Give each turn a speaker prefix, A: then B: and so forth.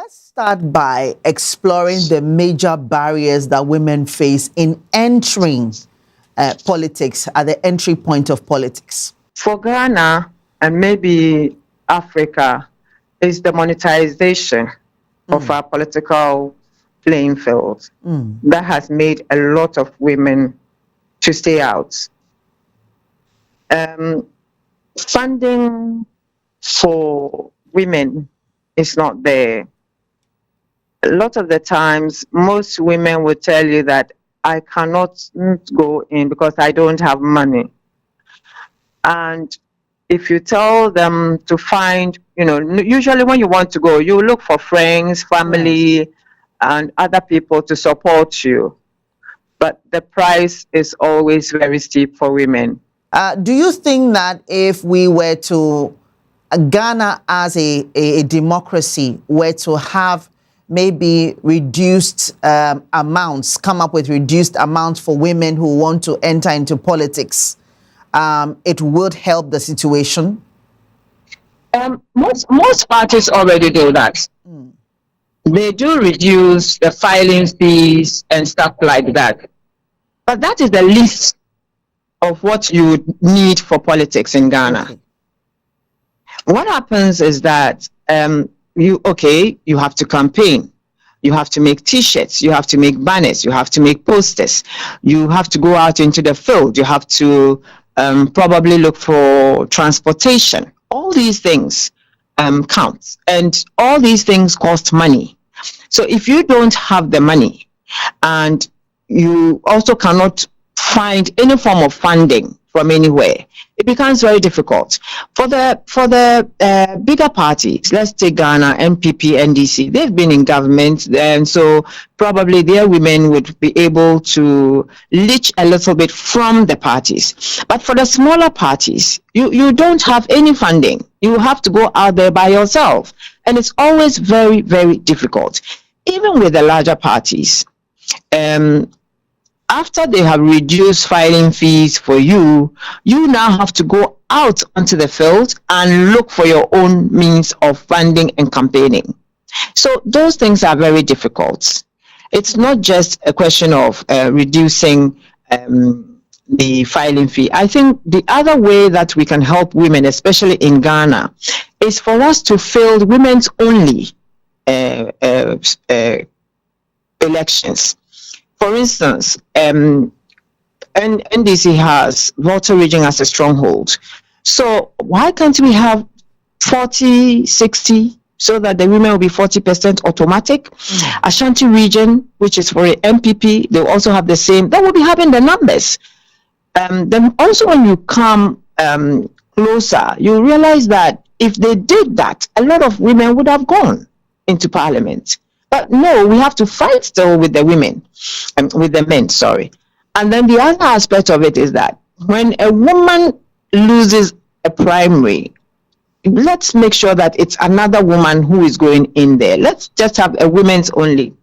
A: Let's start by exploring the major barriers that women face in entering politics, at the entry point of politics.
B: For Ghana and maybe Africa, is the monetization of our political playing field that has made a lot of women to stay out. Funding for women is not there. A lot of the times, most women will tell you that I cannot go in because I don't have money. And if you tell them to find, usually when you want to go, you look for friends, family, and other people to support you. But the price is always very steep for women.
A: Do you think that if we were to, Ghana as a democracy, were to have maybe reduced amounts, come up with reduced amounts for women who want to enter into politics, it would help the situation?
B: Most parties already do that. They do reduce the filing fees and stuff like that. But that is the least of what you need for politics in Ghana. Okay. What happens is that you have to campaign. You have to make T-shirts, you have to make banners, you have to make posters, you have to go out into the field, you have to probably look for transportation. All these things count, and all these things cost money. So if you don't have the money, and you also cannot find any form of funding from anywhere, it becomes very difficult. For the bigger parties, let's take Ghana, MPP, NDC, they've been in government, and so probably their women would be able to leech a little bit from the parties. But for the smaller parties, you don't have any funding. You have to go out there by yourself. And it's always very, very difficult. Even with the larger parties, after they have reduced filing fees for you, you now have to go out onto the field and look for your own means of funding and campaigning. So those things are very difficult. It's not just a question of reducing the filing fee. I think the other way that we can help women, especially in Ghana, is for us to field women's only elections. For instance, NDC has Volta region as a stronghold. So why can't we have 40-60 so that the women will be 40% automatic? Ashanti region, which is for a MPP, they also have the same. That will be having the numbers. Then also when you come closer, you realize that if they did that, a lot of women would have gone into parliament. But no, we have to fight still with the women, with the men, sorry. And then the other aspect of it is that when a woman loses a primary, let's make sure that it's another woman who is going in there. Let's just have a women's only